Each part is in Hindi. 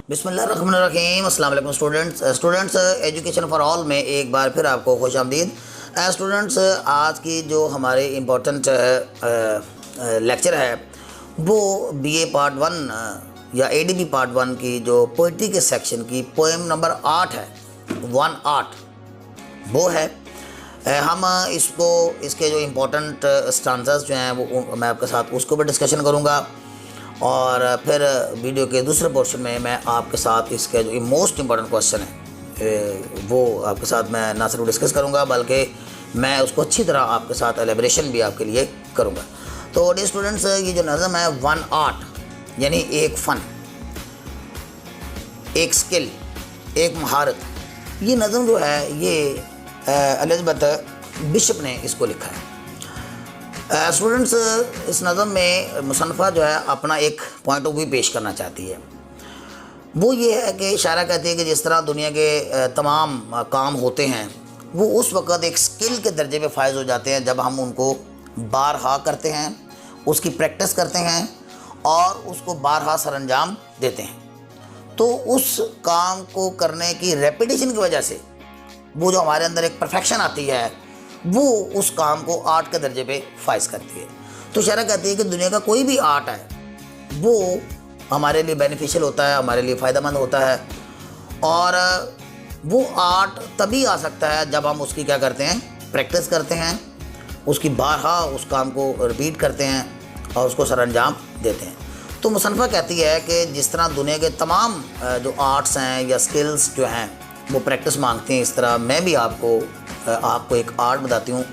बिस्मिल्लाहिर्रहमानिर्रहीम। अस्सलाम वालेकुम स्टूडेंट्स एजुकेशन फॉर ऑल में एक बार फिर आपको खुश आमदीद। स्टूडेंट्स, आज की जो हमारे इम्पोर्टेंट लेक्चर है वो बीए पार्ट 1 या एडीबी पार्ट 1 की जो पोइट्री के सेक्शन की पोएम नंबर 8 है, 1-8 वो है। हम इसके जो इम्पोर्टेंट स्टांजास जो हैं वो मैं आपके साथ उसको भी डिस्कशन करूँगा, और फिर वीडियो के दूसरे पोर्शन में मैं आपके साथ इसका जो मोस्ट इम्पॉर्टेंट क्वेश्चन है वो आपके साथ मैं ना सिर्फ डिस्कस करूँगा बल्कि मैं उसको अच्छी तरह आपके साथ एलेब्रेशन भी आपके लिए करूँगा। तो डियर स्टूडेंट्स, ये जो नज़म है 1-8 यानी एक फ़न, एक स्किल, एक महारत, ये नज़म जो है ये एलिज़ाबेथ बिशप ने इसको लिखा है। स्टूडेंट्स, इस नज़म में मुसन्फ़ा जो है अपना एक पॉइंट ऑफ व्यू पेश करना चाहती है। वो ये है कि शायरा कहती है कि जिस तरह दुनिया के तमाम काम होते हैं वो उस वक़्त एक स्किल के दर्जे पे फायज़ हो जाते हैं जब हम उनको बारहा करते हैं, उसकी प्रैक्टिस करते हैं और उसको बारहा सरअंजाम देते हैं। तो उस काम को करने की रेपिटेशन की वजह से वो जो हमारे अंदर एक परफेक्शन आती है वो उस काम को आर्ट के दर्जे पे फाइज करती है। तो शायरा कहती है कि दुनिया का कोई भी आर्ट है वो हमारे लिए बेनिफिशियल होता है, हमारे लिए फ़ायदेमंद होता है, और वो आर्ट तभी आ सकता है जब हम उसकी क्या करते हैं, प्रैक्टिस करते हैं, उसकी बारहा उस काम को रिपीट करते हैं और उसको सरअंजाम देते हैं। तो मुसन्फ़ा कहती है कि जिस तरह दुनिया के तमाम जो आर्ट्स हैं या स्किल्स जो हैं वो प्रैक्टिस मांगते हैं, इस तरह मैं भी आपको एक आर्ट बताती हूँ।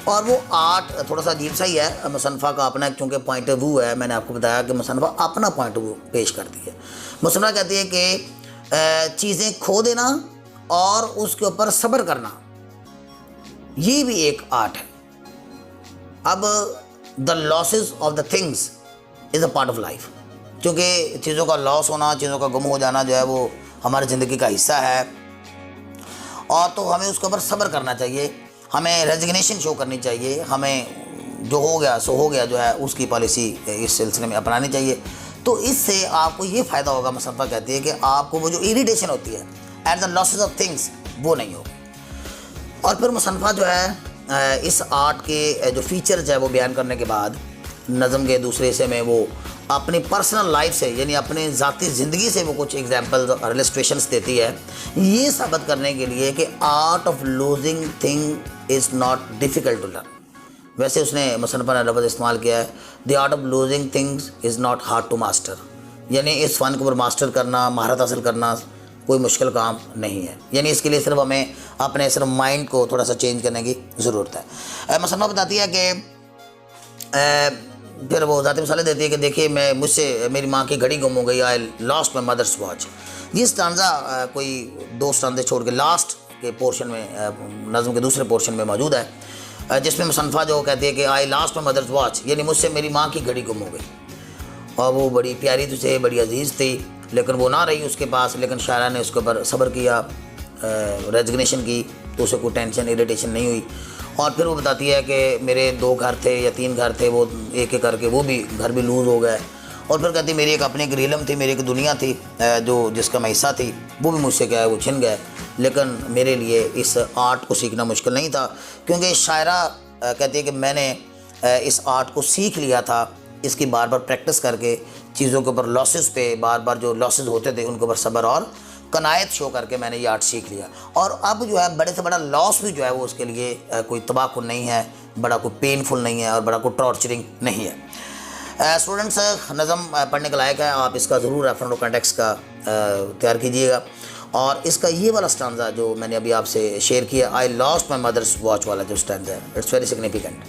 और वो आर्ट थोड़ा सा अजीब सा ही है, मुसन्फ़ा का अपना चूँकि पॉइंट ऑफ व्यू है। मैंने आपको बताया कि मुसन्फ़ा अपना पॉइंट ऑफ व्यू पेश करती है। मुसन्फ़ा कहती है कि चीज़ें खो देना और उसके ऊपर सब्र करना ये भी एक आर्ट है। अब the losses of the things is a part of life, क्योंकि चीज़ों का लॉस होना, चीज़ों का गुम हो जाना जो है वो हमारी ज़िंदगी का हिस्सा है, और तो हमें उसके ऊपर सब्र करना चाहिए, हमें रेजिग्नेशन शो करनी चाहिए, हमें जो हो गया सो हो गया जो है उसकी पॉलिसी इस सिलसिले में अपनानी चाहिए। तो इससे आपको ये फ़ायदा होगा, मुसन्फ़ा कहती है कि आपको वो जो इरिटेशन होती है at the losses of things वो नहीं होगी। और फिर मुसन्फ़ा जो है इस आर्ट के जो फीचर्स है वो बयान करने के बाद नज़म के दूसरे हिस्से में वो अपनी पर्सनल लाइफ से यानी अपनी ज़ाती ज़िंदगी से वो कुछ एग्जाम्पल्स और इलस्ट्रेशंस देती है, ये साबित करने के लिए कि art of losing thing is not difficult to learn. वैसे उसने मुसन्फ़ा ने लफ्ज़ इस्तेमाल किया है, the art of losing things is not hard to master, यानी इस फ़न के ऊपर मास्टर करना, महारत हासिल करना कोई मुश्किल काम नहीं है। यानी इसके लिए सिर्फ हमें अपने सिर्फ माइंड को थोड़ा सा चेंज करने की ज़रूरत है। मुसन्फ़ा बताती है कि फिर वो ज़ाती मिसालें देती है कि देखिए मुझसे मेरी माँ की घड़ी गुम हो गई, I lost my mother's watch. ये स्टांजा कोई 2 स्टांजे छोड़ के लास्ट के पोर्शन में नज़म के दूसरे पोर्शन में मौजूद है, जिसमें मुसन्फ़ा जो कहती है कि I lost my mother's watch, यानी मुझसे मेरी माँ की घड़ी गुम हो गई और वो बड़ी प्यारी तुझे बड़ी अजीज़ थी, लेकिन वो ना रही उसके पास। लेकिन शायरा ने उसके ऊपर सब्र किया, रेजिग्नेशन की, तो उसे कोई टेंशन इरिटेशन नहीं हुई। और फिर वो बताती है कि मेरे 2 घर थे या 3 घर थे, वो एक एक करके वो भी घर भी लूज़ हो गए। और फिर कहती मेरी एक अपनी एक रीलम थी, मेरी एक दुनिया थी जो जिसका मैं हिस्सा थी, वो भी मुझसे क्या है वो छिन गए। लेकिन मेरे लिए इस आर्ट को सीखना मुश्किल नहीं था, क्योंकि शायरा कहती है कि मैंने इस आर्ट को सीख लिया था इसकी बार बार प्रैक्टिस करके, चीज़ों के ऊपर लॉसेस पे बार बार जो लॉसेस होते थे उनके ऊपर सब्र और कनायत शो करके मैंने ये आर्ट सीख लिया। और अब जो है बड़े से बड़ा लॉस भी जो है वो उसके लिए कोई तबाहकुन नहीं है, बड़ा कोई पेनफुल नहीं है और बड़ा कोई टॉर्चरिंग नहीं है। स्टूडेंट्स, नज़म पढ़ने के लायक है, आप इसका ज़रूर रेफरेंस कॉन्टेक्स्ट का तैयार कीजिएगा। और इसका ये वाला स्टांजा जो मैंने अभी आपसे शेयर किया, I lost my mother's watch वाला जो स्टांजा है, इट्स वेरी सिग्निफिकेंट।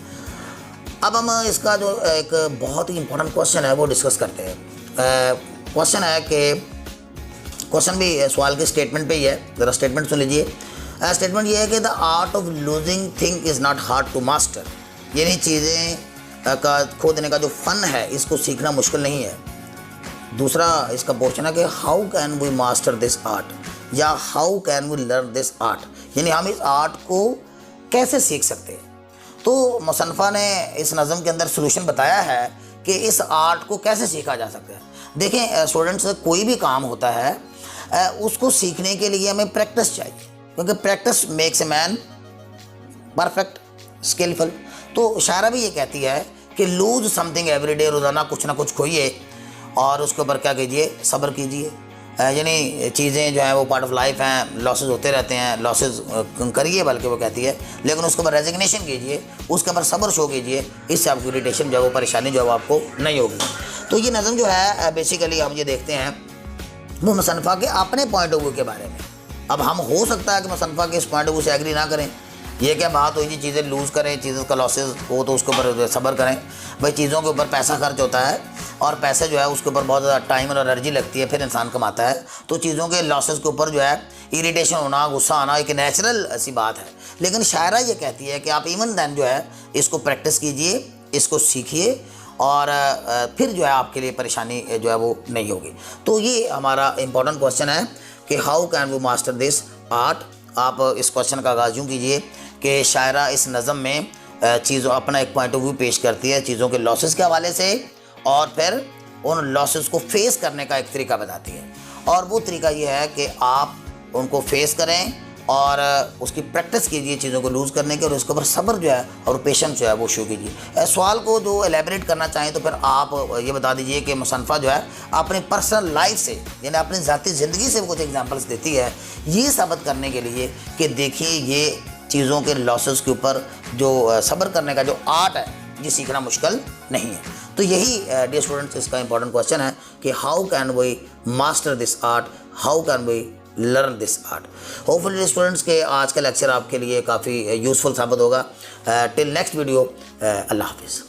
अब हम इसका जो एक बहुत ही इंपॉर्टेंट क्वेश्चन है वो डिस्कस करते हैं। क्वेश्चन है कि क्वेश्चन भी सवाल के स्टेटमेंट पे ही है, ज़रा स्टेटमेंट सुन लीजिए। स्टेटमेंट ये है कि the art of losing thing is not hard to master, यानी चीज़ें का खो देने का जो फ़न है इसको सीखना मुश्किल नहीं है। दूसरा इसका पोर्शन है कि how can we master this art, या how can we learn this art, यानी हम इस आर्ट को कैसे सीख सकते हैं। तो मुसन्फ़ा ने इस नज़म के अंदर सलूशन बताया है कि इस आर्ट को कैसे सीखा जा सकता है। देखें स्टूडेंट्स, कोई भी काम होता है उसको सीखने के लिए हमें प्रैक्टिस चाहिए, क्योंकि practice makes a man perfect skillful. तो शायरा भी ये कहती है कि लूज समथिंग एवरी डे, रोज़ाना कुछ ना कुछ खोइए और उसके ऊपर क्या कीजिए, सब्र कीजिए। यानी चीज़ें जो हैं वो पार्ट ऑफ लाइफ हैं, लॉसेस होते रहते हैं, लॉसेस करिए बल्कि वो कहती है, लेकिन उसके ऊपर रेजिग्नेशन कीजिए, उसके ऊपर सब्र शो कीजिए, इससे आपकी इरिटेशन जो है वो परेशानी जो है वो आपको नहीं होगी। तो ये नज़म जो है बेसिकली हम ये देखते हैं वो मुसन्फ़ा के अपने पॉइंट ऑफ व्यू के बारे में। अब हम हो सकता है कि मुसन्फ़ा के इस पॉइंट ऑफ व्यू से एग्री ना करें, ये क्या बात हुई जी, चीज़ें लूज़ करें, चीज़ों का लॉसेस हो तो उसके ऊपर सब्र करें। भाई चीज़ों के ऊपर पैसा खर्च होता है और पैसे जो है उसके ऊपर बहुत ज़्यादा टाइम और एनर्जी लगती है, फिर इंसान कमाता है। तो चीज़ों के लॉसेस के ऊपर जो है इरिटेशन होना, गुस्सा आना एक नेचुरल सी बात है। लेकिन शायरा ये कहती है कि आप इवन दैन जो है इसको प्रैक्टिस कीजिए, इसको सीखिए और फिर जो है आपके लिए परेशानी जो है वो नहीं होगी। तो ये हमारा इम्पोर्टेंट क्वेश्चन है कि how can we master this art. आप इस क्वेश्चन का आगाज़ यूँ कीजिए कि शायरा इस नज़म में चीज़ों अपना एक पॉइंट ऑफ व्यू पेश करती है चीज़ों के लॉसेस के हवाले से, और फिर उन लॉसेस को फेस करने का एक तरीका बताती है। और वो तरीका ये है कि आप उनको फेस करें और उसकी प्रैक्टिस कीजिए चीज़ों को लूज़ करने की, और उसके ऊपर सब्र जो है और पेशेंस जो है वो शो कीजिए। सवाल को जो एलेबरेट करना चाहें तो फिर आप ये बता दीजिए कि मुसन्फ़ा जो है अपनी पर्सनल लाइफ से, यानी अपनी ज़ाती ज़िंदगी से कुछ एग्जांपल्स देती है ये साबित करने के लिए कि देखिए ये चीज़ों के लॉसेस के ऊपर जो सब्र करने का जो आर्ट है ये सीखना मुश्किल नहीं है। तो यही डियर स्टूडेंट्स इसका इंपॉर्टेंट क्वेश्चन है कि how can we master this art, how can we learn this art. Hopefully students के आज का लेक्चर आपके लिए काफ़ी यूज़फुल साबित होगा। टिल नेक्स्ट वीडियो, अल्लाह हाफिज़।